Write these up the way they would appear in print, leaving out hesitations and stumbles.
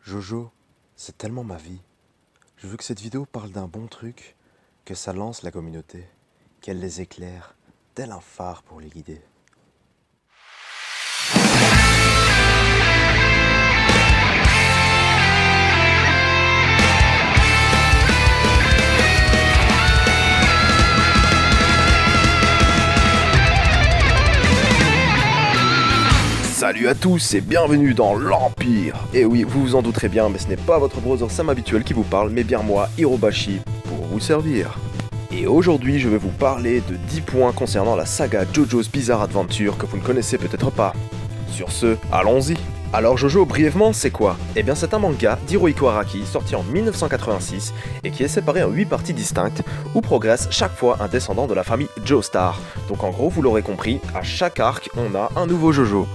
Jojo, c'est tellement ma vie. Je veux que cette vidéo parle d'un bon truc, que ça lance la communauté, qu'elle les éclaire, tel un phare pour les guider. Salut à tous et bienvenue dans l'Empire. Et oui, vous vous en douterez bien, mais ce n'est pas votre brother Sam habituel qui vous parle, mais bien moi, Hirobashi, pour vous servir. Et aujourd'hui, je vais vous parler de 10 points concernant la saga JoJo's Bizarre Adventure que vous ne connaissez peut-être pas. Sur ce, allons-y. Alors Jojo, brièvement, c'est quoi? Eh bien c'est un manga d'Hirohiko Araki sorti en 1986 et qui est séparé en 8 parties distinctes où progresse chaque fois un descendant de la famille Joestar. Donc en gros, vous l'aurez compris, à chaque arc, on a un nouveau Jojo.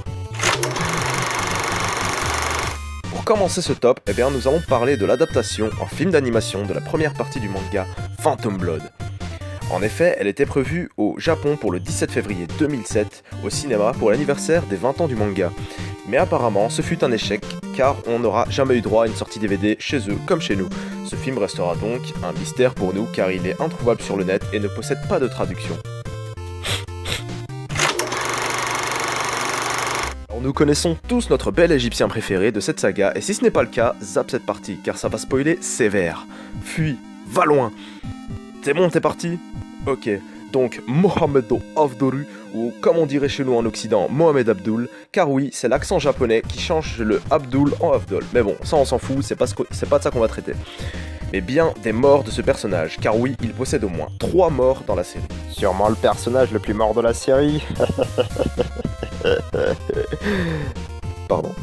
Pour commencer ce top, eh bien, nous allons parler de l'adaptation en film d'animation de la première partie du manga Phantom Blood. En effet, elle était prévue au Japon pour le 17 février 2007, au cinéma pour l'anniversaire des 20 ans du manga. Mais apparemment, ce fut un échec, car on n'aura jamais eu droit à une sortie DVD chez eux comme chez nous. Ce film restera donc un mystère pour nous, car il est introuvable sur le net et ne possède pas de traduction. Nous connaissons tous notre bel égyptien préféré de cette saga, et si ce n'est pas le cas, zappe cette partie, car ça va spoiler sévère. Fuis, va loin. C'est bon, t'es parti? Ok, donc Mohamedo Avdoru, ou comme on dirait chez nous en Occident, Mohamed Abdul, car oui, c'est l'accent japonais qui change le Abdul en Avdol. Mais bon, ça on s'en fout, c'est pas de ça qu'on va traiter. Mais bien des morts de ce personnage, car oui, il possède au moins 3 morts dans la série. Sûrement le personnage le plus mort de la série. Pardon.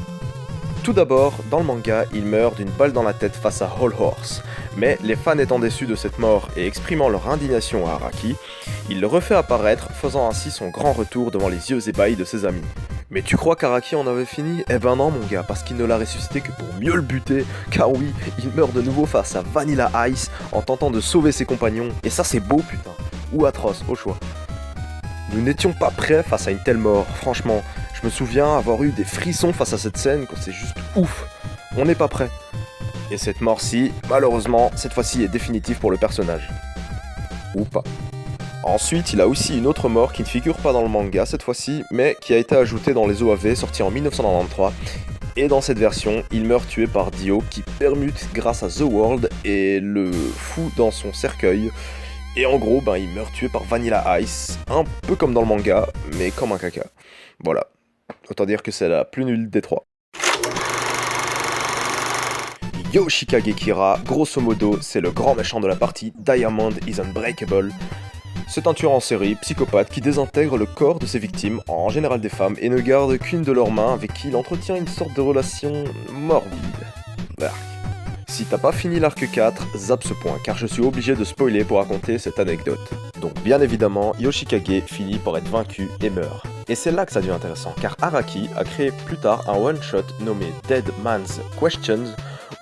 Tout d'abord, dans le manga, il meurt d'une balle dans la tête face à Whole Horse. Mais les fans étant déçus de cette mort et exprimant leur indignation à Araki, il le refait apparaître, faisant ainsi son grand retour devant les yeux ébahis de ses amis. Mais tu crois qu'Araki en avait fini? Eh ben non mon gars, parce qu'il ne l'a ressuscité que pour mieux le buter, car oui, il meurt de nouveau face à Vanilla Ice en tentant de sauver ses compagnons, et ça c'est beau putain, ou atroce, au choix. Nous n'étions pas prêts face à une telle mort, franchement, je me souviens avoir eu des frissons face à cette scène, quand c'est juste ouf, on n'est pas prêts. Et cette mort-ci, malheureusement, cette fois-ci est définitive pour le personnage. Ou pas. Ensuite, il a aussi une autre mort qui ne figure pas dans le manga cette fois-ci, mais qui a été ajoutée dans les OAV sortis en 1993. Et dans cette version, il meurt tué par Dio qui permute grâce à The World et le fout dans son cercueil. Et en gros, il meurt tué par Vanilla Ice, un peu comme dans le manga, mais comme un caca. Voilà. Autant dire que c'est la plus nulle des trois. Yoshikage Kira, grosso modo, c'est le grand méchant de la partie Diamond is Unbreakable. C'est un tueur en série, psychopathe, qui désintègre le corps de ses victimes, en général des femmes, et ne garde qu'une de leurs mains avec qui il entretient une sorte de relation morbide. Bark. Si t'as pas fini l'arc 4, zappe ce point, car je suis obligé de spoiler pour raconter cette anecdote. Donc bien évidemment, Yoshikage finit par être vaincu et meurt. Et c'est là que ça devient intéressant, car Araki a créé plus tard un one-shot nommé Dead Man's Questions,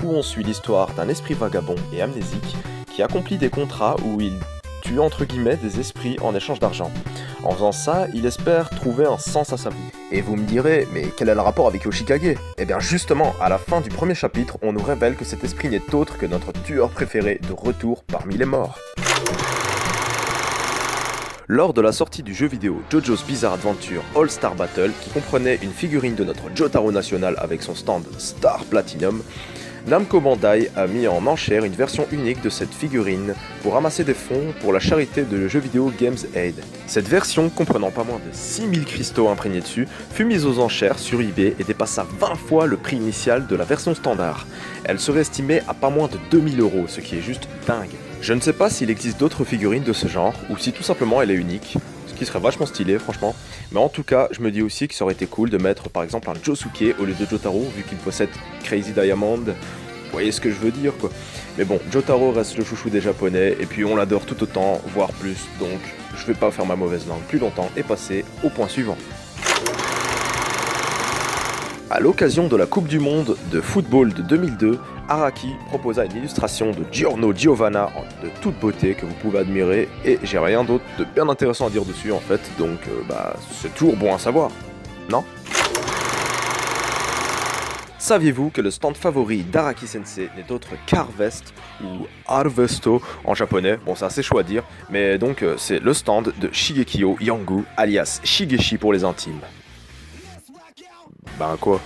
où on suit l'histoire d'un esprit vagabond et amnésique qui accomplit des contrats où il tue entre guillemets des esprits en échange d'argent. En faisant ça, il espère trouver un sens à sa vie. Et vous me direz, mais quel est le rapport avec Yoshikage? Eh bien justement, à la fin du premier chapitre, on nous révèle que cet esprit n'est autre que notre tueur préféré de retour parmi les morts. Lors de la sortie du jeu vidéo JoJo's Bizarre Adventure All-Star Battle, qui comprenait une figurine de notre Jotaro national avec son stand Star Platinum, Namco Bandai a mis en enchère une version unique de cette figurine pour ramasser des fonds pour la charité de jeux vidéo Games Aid. Cette version, comprenant pas moins de 6000 cristaux imprégnés dessus, fut mise aux enchères sur eBay et dépassa 20 fois le prix initial de la version standard. Elle serait estimée à pas moins de 2000 €, ce qui est juste dingue. Je ne sais pas s'il existe d'autres figurines de ce genre, ou si tout simplement elle est unique, ce qui serait vachement stylé franchement, mais en tout cas je me dis aussi que ça aurait été cool de mettre par exemple un Josuke au lieu de Jotaro, vu qu'il possède Crazy Diamond, vous voyez ce que je veux dire quoi. Mais bon, Jotaro reste le chouchou des japonais, et puis on l'adore tout autant, voire plus, donc je vais pas faire ma mauvaise langue plus longtemps et passer au point suivant. A l'occasion de la Coupe du Monde de football de 2002, Araki proposa une illustration de Giorno Giovanna de toute beauté que vous pouvez admirer, et j'ai rien d'autre de bien intéressant à dire dessus en fait, donc c'est toujours bon à savoir, non? Saviez-vous que le stand favori d'Araki Sensei n'est autre qu'Harvest, ou Harvesto en japonais, bon c'est assez chaud à dire, mais donc c'est le stand de Shigekyo Yangu, alias Shigeshi pour les intimes. Ben quoi?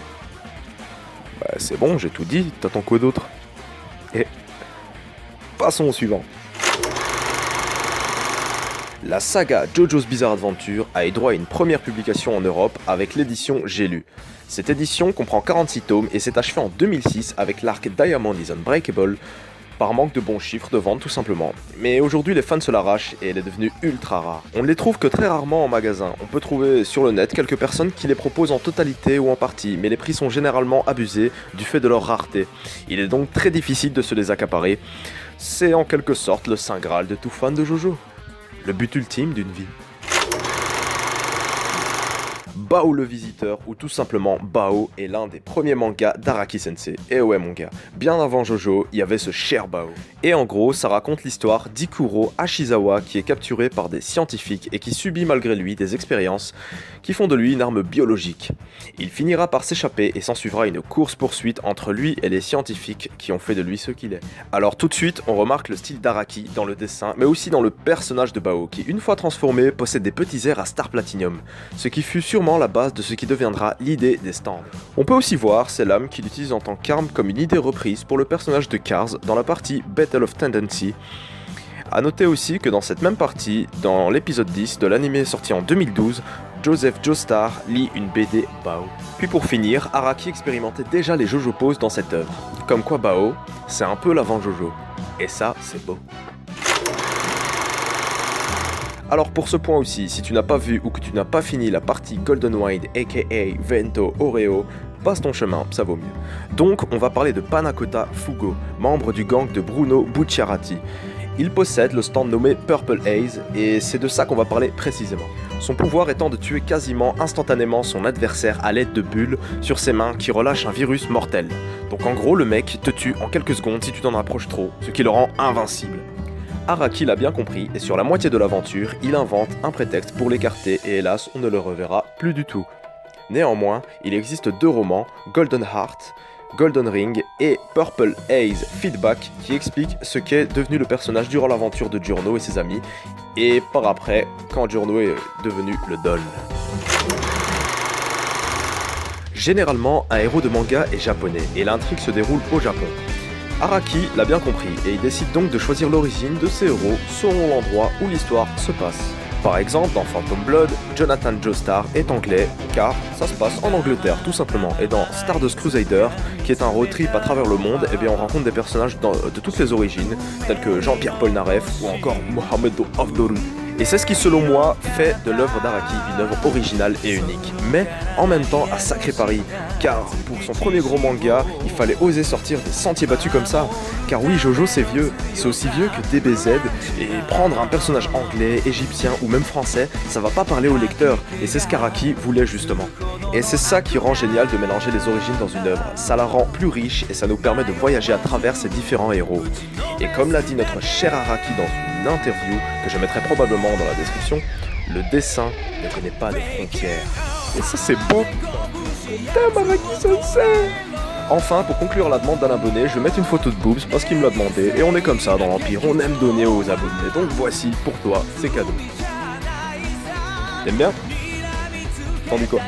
Bah c'est bon, j'ai tout dit, t'attends quoi d'autre? Et passons au suivant. La saga JoJo's Bizarre Adventure a eu droit à une première publication en Europe avec l'édition J'ai lu. Cette édition comprend 46 tomes et s'est achevée en 2006 avec l'arc Diamond is Unbreakable, par manque de bons chiffres de vente tout simplement. Mais aujourd'hui les fans se l'arrachent et elle est devenue ultra rare. On ne les trouve que très rarement en magasin, on peut trouver sur le net quelques personnes qui les proposent en totalité ou en partie, mais les prix sont généralement abusés du fait de leur rareté. Il est donc très difficile de se les accaparer. C'est en quelque sorte le saint graal de tout fan de JoJo. Le but ultime d'une vie. Bao le Visiteur, ou tout simplement Bao, est l'un des premiers mangas d'Araki Sensei. Et ouais mon gars, bien avant Jojo, il y avait ce cher Bao. Et en gros, ça raconte l'histoire d'Ikuro Ashizawa qui est capturé par des scientifiques et qui subit malgré lui des expériences qui font de lui une arme biologique. Il finira par s'échapper et s'ensuivra une course-poursuite entre lui et les scientifiques qui ont fait de lui ce qu'il est. Alors tout de suite, on remarque le style d'Araki dans le dessin, mais aussi dans le personnage de Bao, qui une fois transformé, possède des petits airs à Star Platinum, ce qui fut sûrement la base de ce qui deviendra l'idée des stands. On peut aussi voir ces lames qu'il utilise en tant qu'arme comme une idée reprise pour le personnage de Cars dans la partie Battle of Tendency. A noter aussi que dans cette même partie, dans l'épisode 10 de l'anime sorti en 2012, Joseph Joestar lit une BD Bao. Puis pour finir, Araki expérimentait déjà les JoJo poses dans cette œuvre. Comme quoi Bao, c'est un peu l'avant JoJo. Et ça, c'est beau. Alors pour ce point aussi, si tu n'as pas vu ou que tu n'as pas fini la partie Golden Wind aka Vento Oreo, passe ton chemin, ça vaut mieux. Donc on va parler de Panakota Fugo, membre du gang de Bruno Bucciarati. Il possède le stand nommé Purple Haze et c'est de ça qu'on va parler précisément. Son pouvoir étant de tuer quasiment instantanément son adversaire à l'aide de bulles sur ses mains qui relâchent un virus mortel. Donc en gros le mec te tue en quelques secondes si tu t'en approches trop, ce qui le rend invincible. Araki l'a bien compris et sur la moitié de l'aventure, il invente un prétexte pour l'écarter et hélas on ne le reverra plus du tout. Néanmoins, il existe deux romans, Golden Heart, Golden Ring et Purple Haze Feedback qui expliquent ce qu'est devenu le personnage durant l'aventure de Giorno et ses amis et par après quand Giorno est devenu le Don. Généralement, un héros de manga est japonais et l'intrigue se déroule au Japon. Araki l'a bien compris et il décide donc de choisir l'origine de ses héros selon l'endroit où l'histoire se passe. Par exemple, dans Phantom Blood, Jonathan Joestar est anglais car ça se passe en Angleterre tout simplement. Et dans Stardust Crusader, qui est un road trip à travers le monde, eh bien on rencontre des personnages de toutes les origines, tels que Jean-Pierre Polnareff ou encore Mohamed Afdoru. Et c'est ce qui selon moi fait de l'œuvre d'Araki une œuvre originale et unique, mais en même temps un sacré pari, car pour son premier gros manga, il fallait oser sortir des sentiers battus comme ça, car oui Jojo c'est vieux, c'est aussi vieux que DBZ, et prendre un personnage anglais, égyptien ou même français, ça va pas parler au lecteur, et c'est ce qu'Araki voulait justement. Et c'est ça qui rend génial de mélanger les origines dans une œuvre, ça la rend plus riche et ça nous permet de voyager à travers ces différents héros. Et comme l'a dit notre cher Araki dans une interview, que je mettrai probablement dans la description, le dessin ne connaît pas de frontières. Et ça c'est beau. Damn Araki Sensei. Enfin, pour conclure la demande d'un abonné, je vais mettre une photo de Boobs parce qu'il me l'a demandé, et on est comme ça dans l'Empire, on aime donner aux abonnés, donc voici, pour toi, c'est cadeau. T'aimes bien? T'en dis quoi?